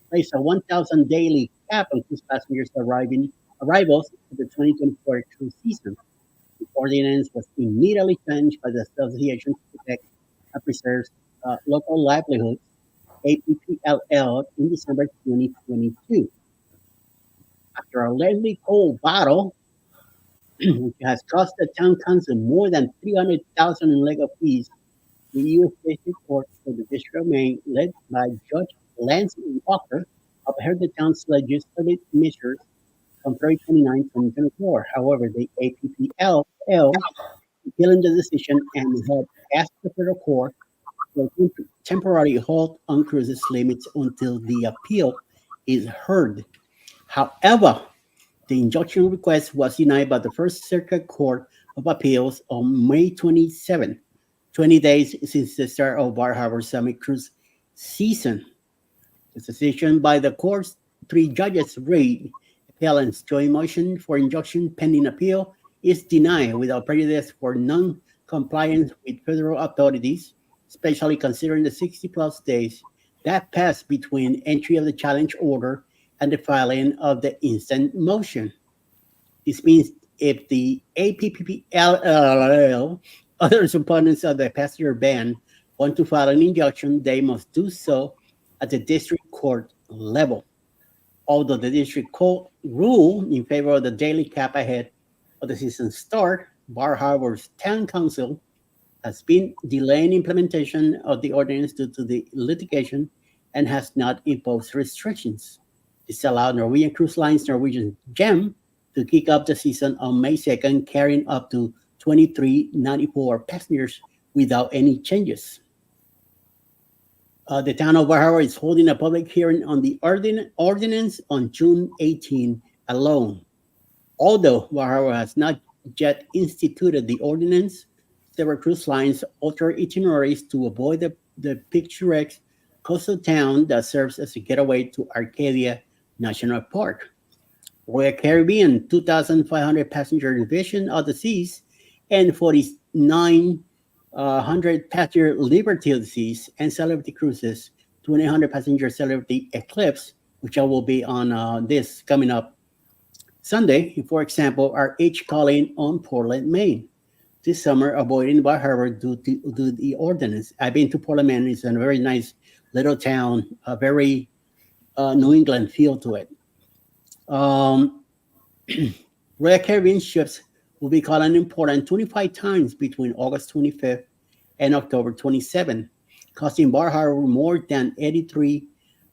placed a 1,000 daily cap on cruise passengers arrivals for the 2024 cruise season. The ordinance was immediately changed by the Association to Protect and Preserve Local Livelihoods, APPLL, in December 2022. After a lengthy cold battle, which has cost the town council more than $300,000 in legal fees, the U.S. District Court for the District of Maine, led by Judge Lance Walker, upheld the town's legislative measures on February 29, 2024. However, the APPLL appealing the decision and had asked the federal court for a temporary halt on cruises limits until the appeal is heard. However, the injunction request was denied by the First Circuit Court of Appeals on May 27, 20 days since the start of Bar Harbor Summit cruise season. The decision by the court's three judges read, appellant's joint motion for injunction pending appeal is denied without prejudice for non-compliance with federal authorities, especially considering the 60-plus days that passed between entry of the challenge order and the filing of the instant motion. This means if the APPLL, other opponents of the passenger ban, want to file an injunction, they must do so at the district court level. Although the district court ruled in favor of the daily cap ahead of the season start, Bar Harbor's town council has been delaying implementation of the ordinance due to the litigation and has not imposed restrictions. This allowed Norwegian Cruise Line's Norwegian Gem to kick off the season on May 2nd, carrying up to 2394 passengers without any changes. The town of Bar Harbor is holding a public hearing on the ordinance on June 18 alone. Although Bar Harbor has not yet instituted the ordinance, several cruise lines alter itineraries to avoid the picturesque coastal town that serves as a getaway to Arcadia National Park. Royal Caribbean 2,500 passenger division of the seas and 4,900 passenger Liberty of the Seas and Celebrity Cruises 2,800 passenger Celebrity Eclipse, which I will be on this coming up Sunday, for example, are each calling on Portland, Maine. This summer, avoiding Bar Harbor due to the ordinance. I've been to Portland, Maine. It's a very nice little town, a very New England feel to it. Um, Royal Caribbean ships will be calling in Portland 25 times between August 25th and October 27th, costing Bar Harbor more than 83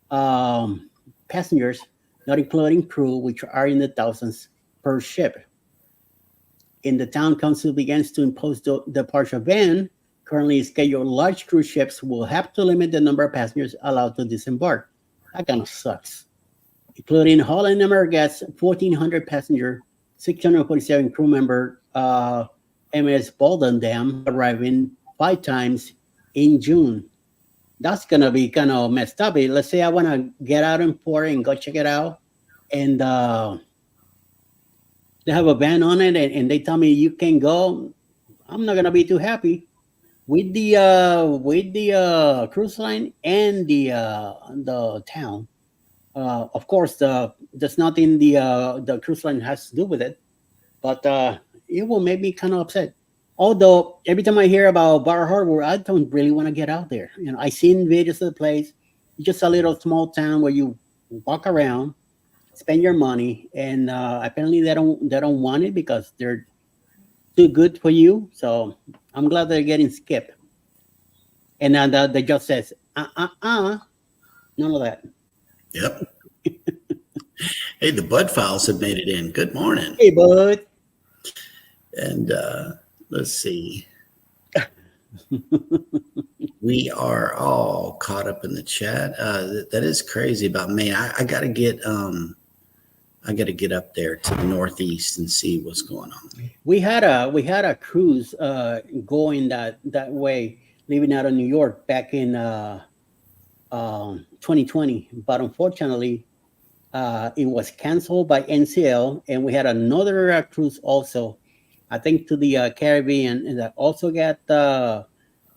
passengers, not including crew, which are in the thousands per ship. In the town council begins to impose the partial ban. Currently scheduled large cruise ships will have to limit the number of passengers allowed to disembark. That kind of sucks. Including Holland Americas 1,400 passenger, 647 crew member MS Bolden Dam arriving 5 times in June. That's gonna be kind of messed up. Let's say I want to get out in port and go check it out, and they have a ban on it, and they tell me you can go. I'm not gonna be too happy with the cruise line and the town. Of course, there's nothing the cruise line has to do with it, but it will make me kind of upset. Although every time I hear about Bar Harbor, I don't really want to get out there. I seen videos of the place. It's just a little small town where you walk around, spend your money, and apparently they don't want it because they're too good for you. So I'm glad they're getting skipped. And then the judge says, none of that. Yep. Hey, the Bud Files have made it in. Good morning. Hey, bud. And let's see. We are all caught up in the chat. That is crazy about Maine. I gotta get up there to the Northeast and see what's going on. We had a cruise going that way, leaving out of New York back in 2020, but unfortunately, it was canceled by NCL, and we had another cruise also, I think, to the Caribbean, and that also got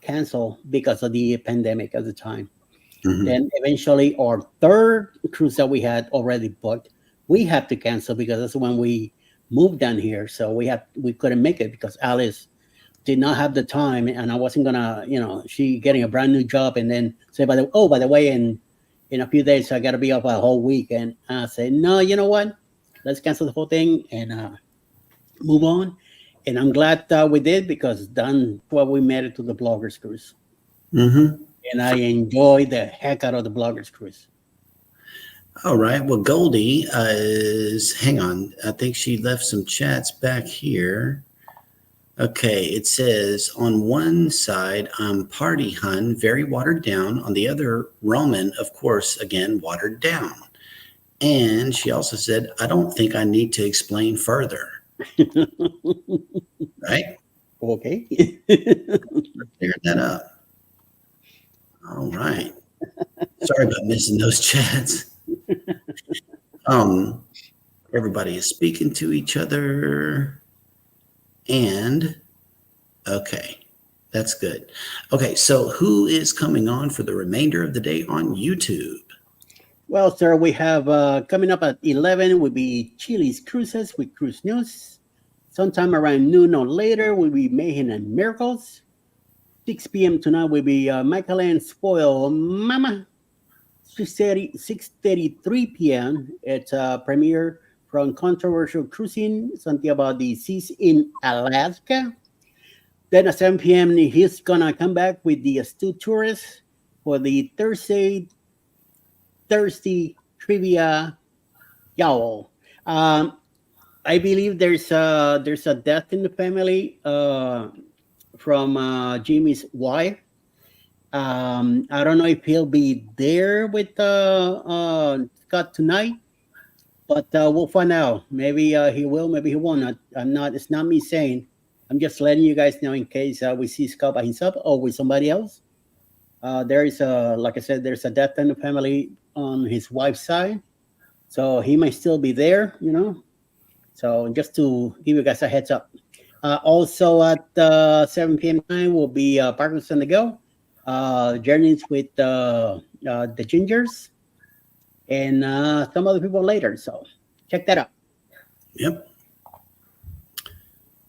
canceled because of the pandemic at the time. Mhm. Then eventually, our third cruise that we had already booked, we had to cancel because that's when we moved down here. So we couldn't make it because Alice did not have the time, and I wasn't gonna, she getting a brand new job, and then say, by the way, in a few days I got to be off a whole week, and I said, no, you know what? Let's cancel the whole thing and move on. And I'm glad we did because then we made it to the Bloggers Cruise, Mm-hmm. and I enjoyed the heck out of the Bloggers Cruise. All right. Well, Goldie hang on. I think she left some chats back here. Okay. It says on one side, Party Hun, very watered down. On the other, Roman, of course, again, watered down. And she also said, I don't think I need to explain further. Right? Okay. Figured that out. All right. Sorry about missing those chats. Everybody is speaking to each other, and okay, that's good. Okay, so who is coming on for the remainder of the day on YouTube? Well, sir, we have coming up at 11 will be Chili's Cruises with Cruise News. Sometime around noon or later will be Mayhem and Miracles. 6 p.m. tonight will be Michael and Spoil Mama. 6:33 p.m. It's a premiere from Controversial Cruising, something about the seas in Alaska. Then at 7 p.m. he's gonna come back with the Astute Tourist for the Thursday trivia. Y'all. I believe there's a death in the family from Jimmy's wife. I don't know if he'll be there with Scott tonight, but we'll find out. Maybe he will, maybe he won't. I'm not. It's not me saying. I'm just letting you guys know in case we see Scott by himself or with somebody else. There is a, like I said, there's a death in the family on his wife's side, so he might still be there. So just to give you guys a heads up. Also at 7 p.m. time will be Partners on the Go, journeys with the Gingers, and some other people later. So check that out. Yep.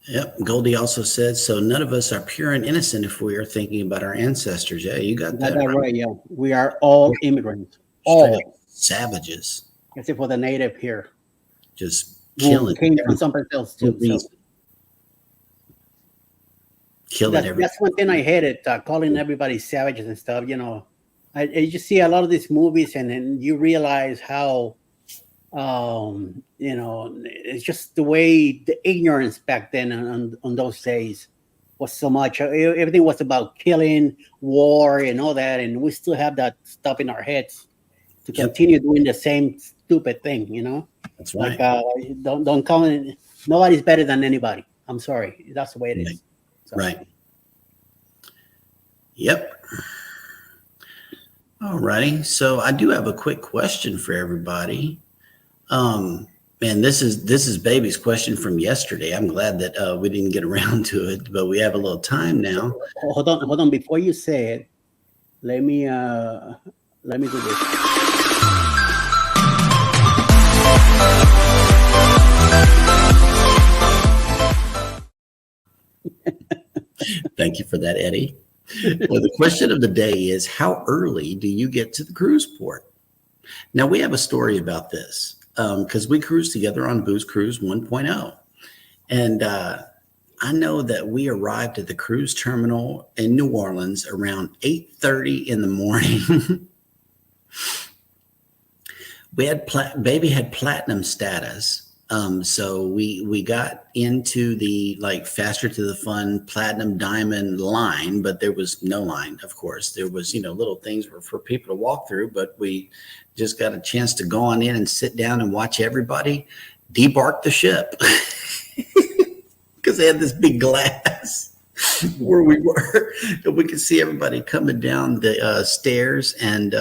Yep. Goldie also said, so none of us are pure and innocent if we are thinking about our ancestors. Yeah, you got that right. Yeah, we are all immigrants. Straight All up savages. except for the native here. Just Who killing. came from someplace else too. So Killing everything. that's one thing I hated, calling everybody savages and stuff. I just see a lot of these movies, and then you realize how, it's just the way the ignorance back then on those days was so much. Everything was about killing, war, and all that, and we still have that stuff in our heads to continue doing the same stupid thing. That's right. Like, don't call it. Nobody's better than anybody. I'm sorry. That's the way it is. So. Right. Yep. All righty. So I do have a quick question for everybody. Man, this is Baby's question from yesterday. I'm glad that we didn't get around to it, but we have a little time now. Hold on. Before you say it, let me do this. Thank you for that, Eddie. Well, the question of the day is, how early do you get to the cruise port? Now, we have a story about this because we cruised together on Booze Cruise 1.0. And I know that we arrived at the cruise terminal in New Orleans around 8:30 in the morning. Baby had platinum status. So we got into the faster to the fun platinum diamond line, but there was no line. Of course, there was, little things for people to walk through, but we just got a chance to go on in and sit down and watch everybody debark the ship because they had this big glass where we were, and we could see everybody coming down the stairs and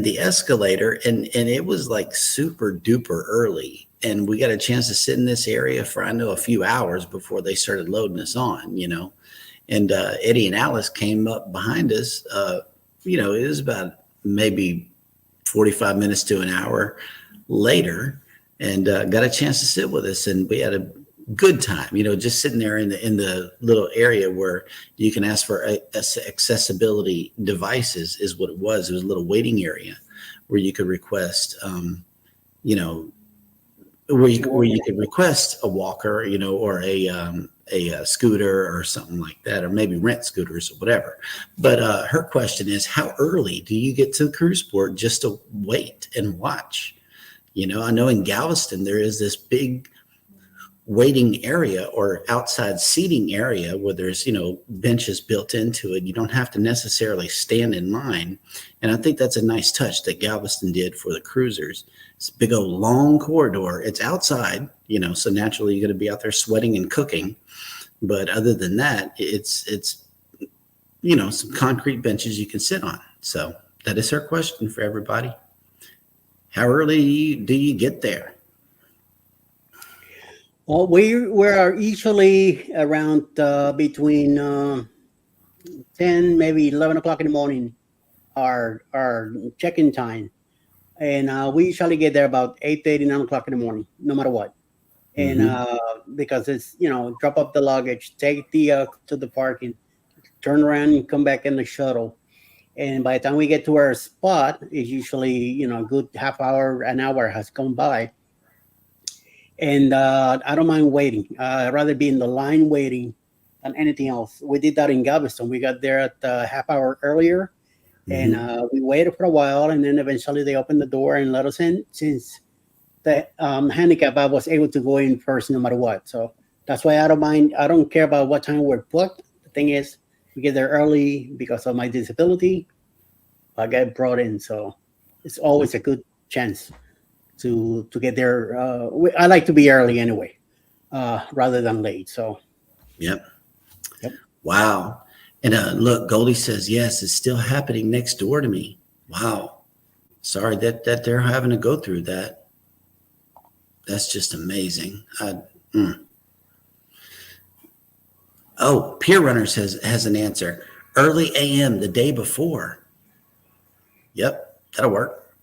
the escalator, and it was like super duper early, and we got a chance to sit in this area for a few hours before they started loading us on, and Eddie and Alice came up behind us. It was about maybe 45 minutes to an hour later, and got a chance to sit with us, and we had a good time, just sitting there in the little area where you can ask for accessibility devices is what it was. It was a little waiting area where you could request, where you could request a walker, or a scooter or something like that, or maybe rent scooters or whatever. But her question is, how early do you get to the cruise port just to wait and watch? I know in Galveston there is this big waiting area or outside seating area where there's benches built into it. You don't have to necessarily stand in line, and I think that's a nice touch that Galveston did for the cruisers. It's a big old long corridor. It's outside, so naturally you're going to be out there sweating and cooking, but other than that, it's some concrete benches you can sit on. So that is her question for everybody. How early do you get there? Well, we are usually around between 10, maybe 11 o'clock in the morning, our check-in time. And we usually get there about 8:30, 9 o'clock in the morning, no matter what. And because it's, drop off the luggage, take the to the parking, turn around and come back in the shuttle. And by the time we get to our spot, it's usually, a good half hour, an hour has gone by. And I don't mind waiting. I'd rather be in the line waiting than anything else. We did that in Galveston. We got there at half hour earlier, and we waited for a while, and then eventually they opened the door and let us in. Since the handicap, I was able to go in first no matter what. So that's why I don't mind. I don't care about what time we're booked. The thing is, we get there early because of my disability. I get brought in, so it's always a good chance to get there. I like to be early anyway, rather than late. So, Yep. yep. Wow. And look, Goldie says, yes, it's still happening next door to me. Wow. Sorry that they're having to go through that. That's just amazing. Oh, Peer Runners has an answer. Early AM the day before. Yep, that'll work.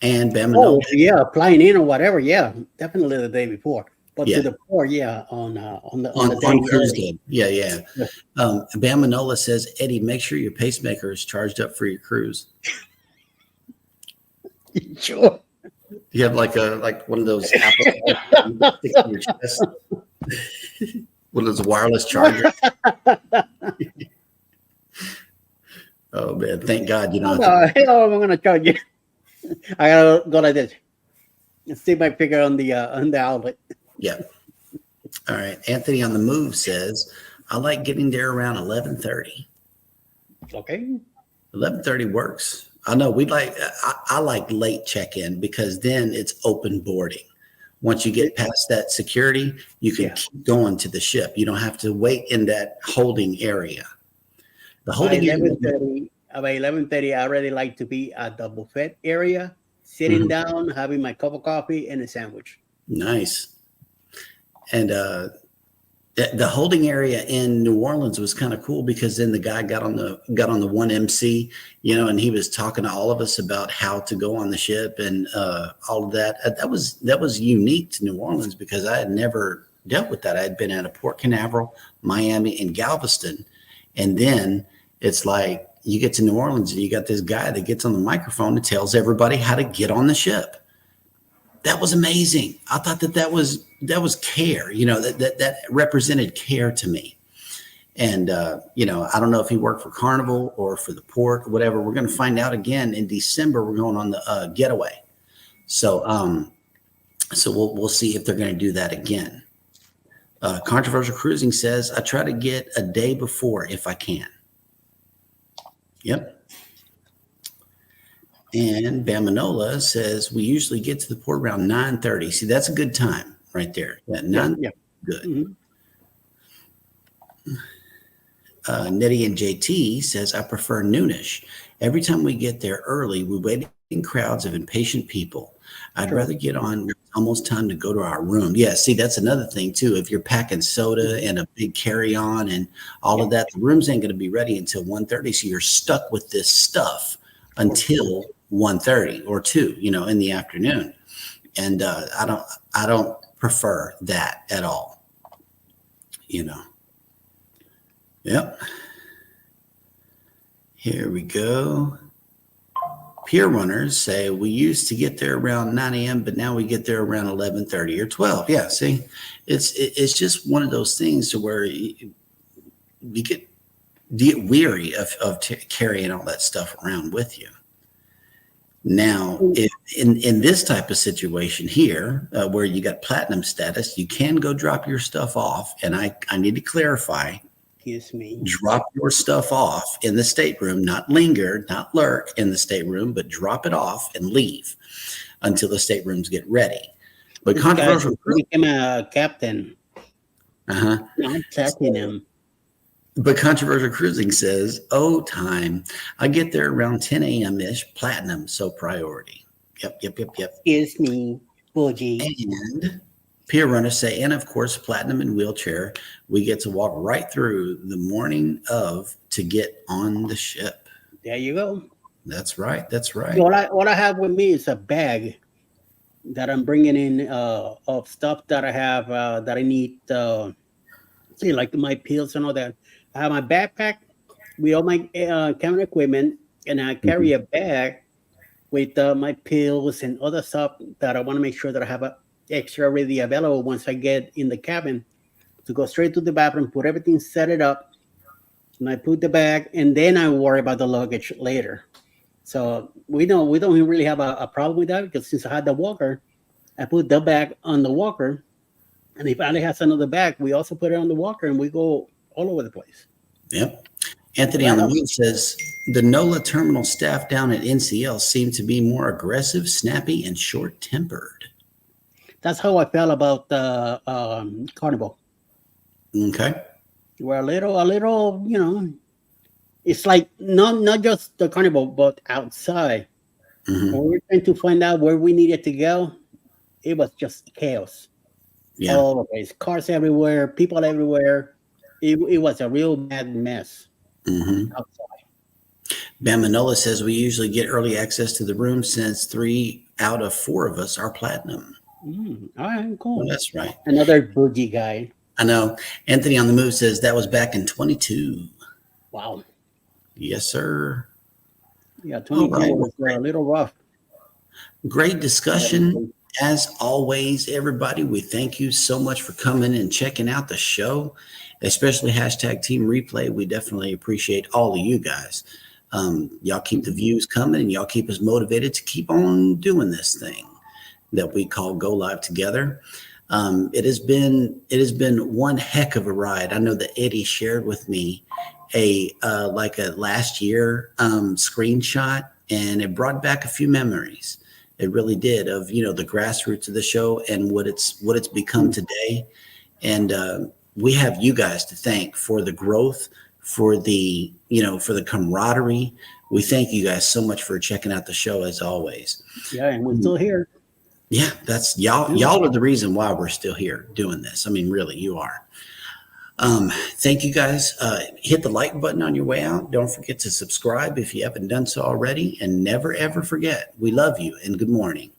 And Oh Bamanola. yeah, flying in or whatever. Yeah, definitely the day before. But Yeah. to the port, yeah, on the day On cruise early. day. Yeah, yeah. Yeah. Bamanola says, Eddie, make sure your pacemaker is charged up for your cruise. Sure. You have like one of those Apple sticks in your chest. One of those wireless chargers. Oh man, thank God you don't have to. Hell, I'm gonna charge you. I gotta go like this. And stick my finger on the outlet. Yeah. All right. Anthony on the Move says, I like getting there around 11:30. Okay. 11:30 works. I know I like late check-in because then it's open boarding. Once you get past that security, you can keep going to the ship. You don't have to wait in that holding area. The holding area. By 11:30, I already like to be at the buffet area, sitting down, having my cup of coffee and a sandwich. Nice. And the holding area in New Orleans was kind of cool because then the guy got on the 1MC, and he was talking to all of us about how to go on the ship and all of that. That was unique to New Orleans because I had never dealt with that. I had been at a Port Canaveral, Miami, and Galveston, and then it's like you get to New Orleans and you got this guy that gets on the microphone and tells everybody how to get on the ship. That was amazing. I thought that was care, that represented care to me. And, I don't know if he worked for Carnival or for the port or whatever. We're going to find out again in December. We're going on the getaway. So we'll see if they're going to do that again. Controversial Cruising says, I try to get a day before if I can. Yep. And Bamanola says we usually get to the port around 9:30. See, that's a good time right there. Yeah, good. Nettie and JT says I prefer noonish. Every time we get there early, we wait in crowds of impatient people. I'd rather get on when it's almost time to go to our room. Yeah, see, that's another thing too. If you're packing soda and a big carry-on and all of that, the rooms ain't going to be ready until 1:30. So you're stuck with this stuff until 1:30 or 2, in the afternoon. And I don't prefer that at all. Yep. Here we go. Pier runners say we used to get there around 9 a.m., but now we get there around 11:30 or 12. Yeah, see, it's just one of those things to where you get weary of carrying all that stuff around with you. Now, if in this type of situation here, where you got platinum status, you can go drop your stuff off. And I need to clarify, Excuse me. drop your stuff off in the stateroom, not linger, not lurk in the stateroom, but drop it off and leave until the staterooms get ready. But controversial became a captain. I'm tracking him. But Controversial Cruising says, time. I get there around 10 a.m.-ish, platinum, so priority. Yep. Excuse me, Boogie. And Pier runners say, and of course, platinum and wheelchair, we get to walk right through the morning of to get on the ship. There you go. That's right. What I have with me is a bag that I'm bringing in of stuff that I have that I need, like my pills and all that. I have my backpack with all my camera equipment, and I carry a bag with my pills and other stuff that I want to make sure that I have extra ready available once I get in the cabin to go straight to the bathroom, put everything, set it up, and I put the bag, and then I worry about the luggage later. So we don't really have a problem with that because since I had the walker, I put the bag on the walker, and if Ali has another bag, we also put it on the walker, and we go all over the place. Yep. Anthony on Right the on. move says the NOLA terminal staff down at NCL seem to be more aggressive, snappy, and short tempered. That's how I felt about the carnival. Okay. We're a little, it's like not just the carnival, but outside. Hmm. When we were trying to find out where we needed to go, it was just chaos Yeah. all over the place. Cars everywhere, people everywhere. It was a real bad mess Hmm. outside. Bamanola says we usually get early access to the room since 3 out of 4 of us are platinum. All right, Well, cool. that's right. Another bougie guy. I know. Anthony on the move says that was back in 22. Wow. Yes, sir. Yeah, All 22 right. was a little rough. Great discussion. As always, everybody, we thank you so much for coming and checking out the show, especially hashtag Team Replay. We definitely appreciate all of you guys. Y'all keep the views coming and y'all keep us motivated to keep on doing this thing that we call Go Live Together. It has been one heck of a ride. I know that Eddie shared with me a last year screenshot, and it brought back a few memories. It really did, of the grassroots of the show and what it's become today. And we have you guys to thank for the growth, for the for the camaraderie. We thank you guys so much for checking out the show as always. Yeah, and we're still here. Yeah, that's y'all. Y'all are the reason why we're still here doing this. I mean, really, you are. Thank you guys. Hit the like button on your way out. Don't forget to subscribe if you haven't done so already. And never, ever forget, we love you and good morning.